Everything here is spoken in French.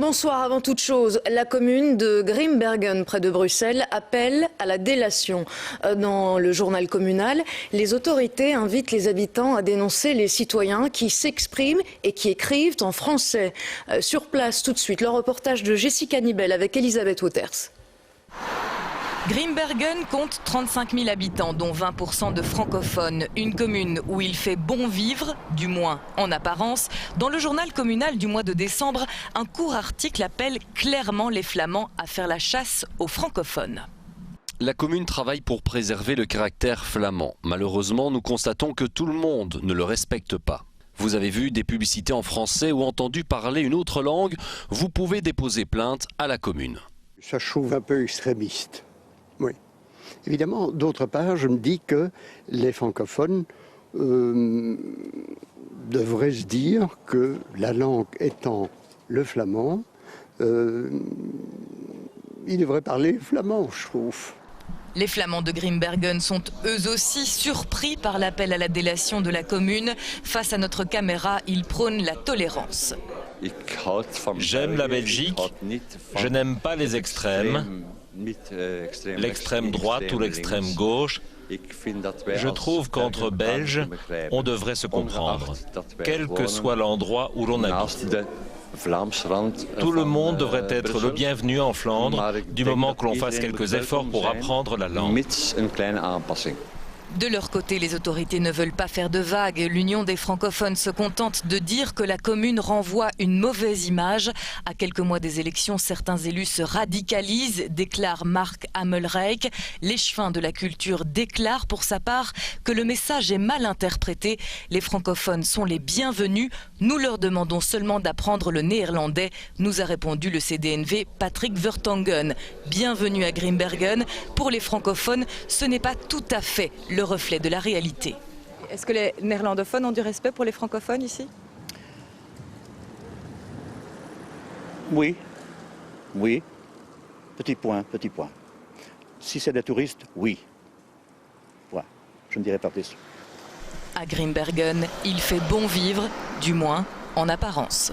Bonsoir. Avant toute chose, la commune de Grimbergen, près de Bruxelles, appelle à la délation. Dans le journal communal, les autorités invitent les habitants à dénoncer les citoyens qui s'expriment et qui écrivent en français. Sur place, tout de suite, le reportage de Jessica Nibel avec Elisabeth Wouters. Grimbergen compte 35 000 habitants, dont 20% de francophones. Une commune où il fait bon vivre, du moins en apparence. Dans le journal communal du mois de décembre, un court article appelle clairement les Flamands à faire la chasse aux francophones. La commune travaille pour préserver le caractère flamand. Malheureusement, nous constatons que tout le monde ne le respecte pas. Vous avez vu des publicités en français ou entendu parler une autre langue, vous pouvez déposer plainte à la commune. Ça je trouve un peu extrémiste. Oui. Évidemment, d'autre part, je me dis que les francophones devraient se dire que la langue étant le flamand, ils devraient parler flamand, je trouve. Les Flamands de Grimbergen sont eux aussi surpris par l'appel à la délation de la commune. Face à notre caméra, ils prônent la tolérance. J'aime la Belgique, je n'aime pas les extrêmes, l'extrême droite ou l'extrême gauche. Je trouve qu'entre Belges, on devrait se comprendre, quel que soit l'endroit où l'on habite. Tout le monde devrait être le bienvenu en Flandre, du moment que l'on fasse quelques efforts pour apprendre la langue. De leur côté, les autorités ne veulent pas faire de vagues. L'Union des francophones se contente de dire que la commune renvoie une mauvaise image. À quelques mois des élections, certains élus se radicalisent, déclare Marc Amelrijk. L'échevin de la culture déclare pour sa part que le message est mal interprété. Les francophones sont les bienvenus. Nous leur demandons seulement d'apprendre le néerlandais, nous a répondu le CDNV Patrick Vertongen. Bienvenue à Grimbergen. Pour les francophones, ce n'est pas tout à fait le reflet de la réalité. Est-ce que les néerlandophones ont du respect pour les francophones ici? Oui, oui. Petit point, petit point. Si c'est des touristes, oui. Voilà, je ne dirais pas plus. À Grimbergen, il fait bon vivre, du moins en apparence.